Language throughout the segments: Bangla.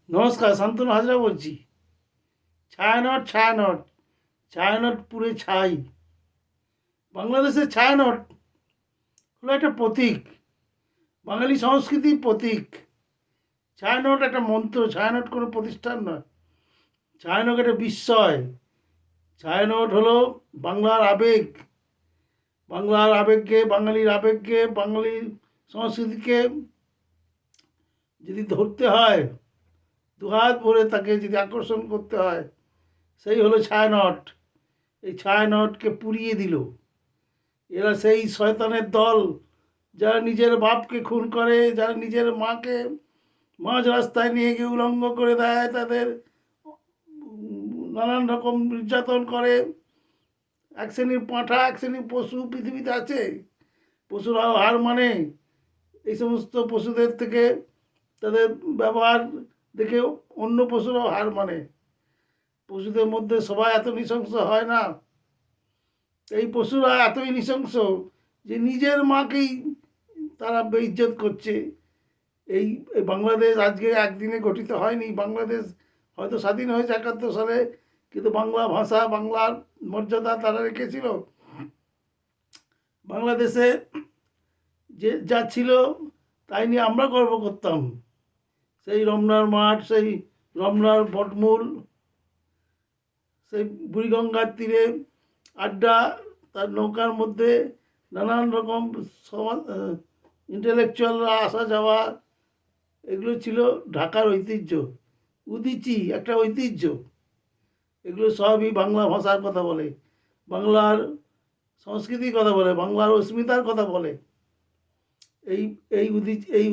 নমস্কার, শান্তনু হাজরা বলছি। ছায়ানট ছায়ানট ছায়ানট পুরে ছাই। বাংলাদেশের ছায়ানট হলো একটা প্রতীক, বাঙালি সংস্কৃতির প্রতীক। ছায়ানট একটা মন্ত্র, ছায়ানট কোনো প্রতিষ্ঠান নয়। ছায়ানট একটা বিস্ময়। ছায়ানট হলো বাংলার আবেগ, বাংলার আবেগকে, বাঙালির আবেগকে, বাঙালির সংস্কৃতিকে যদি ধরতে হয়, দুহাত ভরে তাকে যদি আকর্ষণ করতে হয়, সেই হলো ছায়ানট। এই ছায়ানটকে পুড়িয়ে দিল। এরা সেই শয়তানের দল, যারা নিজের বাপকে খুন করে, যারা নিজের মাকে মাঝ রাস্তায় নিয়ে গিয়ে উলঙ্গ করে দেয়, তাদের নানান রকম নির্যাতন করে। এক শ্রেণীর পাঁঠা, এক শ্রেণীর পশু পৃথিবীতে আছে। পশুরাও হার মানে। এই সমস্ত পশুদের থেকে তাদের ব্যবহার দেখে অন্য পশুরাও হার মানে। পশুদের মধ্যে সবাই এত নৃশংস হয় না। এই পশুরা এতই নৃশংস যে নিজের মাকেই তারা বেইজ্জত করছে। এই এই বাংলাদেশ আজকে একদিনে গঠিত হয়নি। বাংলাদেশ হয়তো স্বাধীন হয়েছে ৭১ সালে, কিন্তু বাংলা ভাষা, বাংলার মর্যাদা তারা রেখেছিল। বাংলাদেশে যে যা ছিল তাই নিয়ে আমরা গর্ব করতাম। সেই রমনার মাঠ, সেই রমনার বটমূল, সেই বুড়িগঙ্গার তীরে আড্ডা, তার নৌকার মধ্যে নানান রকম সমাজ, ইন্টেলেকচুয়ালরা আসা যাওয়া, এগুলো ছিল ঢাকার ঐতিহ্য। উদীচী একটা ঐতিহ্য। এগুলো সবই বাংলা ভাষার কথা বলে, বাংলার সংস্কৃতির কথা বলে, বাংলার অস্মিতার কথা বলে। এই এই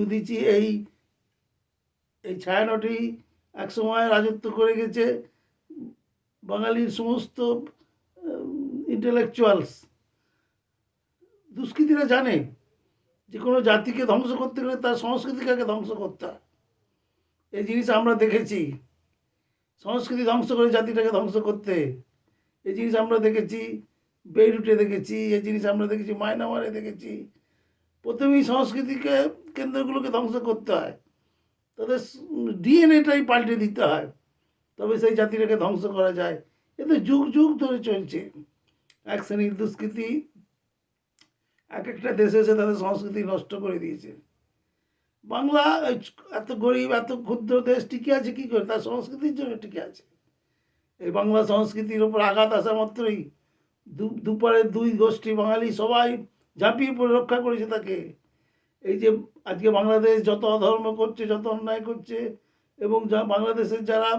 উদীচী এই এই ছায়ানটি একসময় রাজত্ব করে গেছে বাঙালির সমস্ত ইন্টেলেকচুয়ালস। দুষ্কৃতীরা জানে যে কোনো জাতিকে ধ্বংস করতে গেলে তার সংস্কৃতিকে আগে ধ্বংস করতে হয়। এই জিনিস আমরা দেখেছি। সংস্কৃতি ধ্বংস করে জাতিটাকে ধ্বংস করতে, এই জিনিস আমরা দেখেছি বেইরুটে দেখেছি, এই জিনিস আমরা দেখেছি মায়ানমারে দেখেছি। প্রথমেই সংস্কৃতিকে, কেন্দ্রগুলোকে ধ্বংস করতে হয়, তাদের ডিএনএটাই পাল্টে দিতে হয়, তবে সেই জাতিটাকে ধ্বংস করা যায়। এতে যুগ যুগ ধরে চলছে। এক শ্রেণীর দুষ্কৃতি এক একটা দেশে এসে তাদের সংস্কৃতি নষ্ট করে দিয়েছে। বাংলা এত গরিব, এত ক্ষুদ্র দেশ টিকে আছে কী করে? তার সংস্কৃতির জন্য টিকে আছে। এই বাংলা সংস্কৃতির ওপর আঘাত আসা মাত্রই দুপারে দুই গোষ্ঠী বাঙালি সবাই ঝাঁপিয়ে পড়ে রক্ষা করেছে তাকে। এই যে আজকে বাংলাদেশ যত অধর্ম করছে, যত অন্যায় করছে, এবং বাংলাদেশের যারা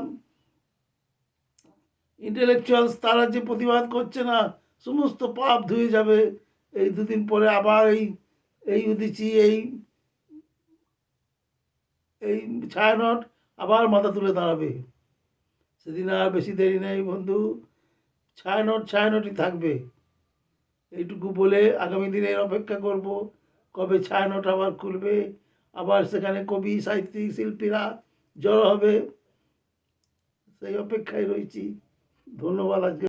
ইন্টেলেকচুয়ালস তারা যে প্রতিবাদ করছে না, সমস্ত পাপ ধুয়ে যাবে। এই দুদিন পরে আবার এই এই উদীচী এই এই ছায়ানট আবার মাথা তুলে দাঁড়াবে। সেদিন আর বেশি দেরি নেই বন্ধু। ছায়ানট ছায়ানটই থাকবে। এইটুকু বলে আগামী দিনের অপেক্ষা করব, কবে ছায়ানট আবার খুলবে, আবার সেখানে কবি, সাহিত্যিক, শিল্পীরা জড়ো হবে। সেই অপেক্ষায় রয়েছি। ধন্যবাদ আজকে।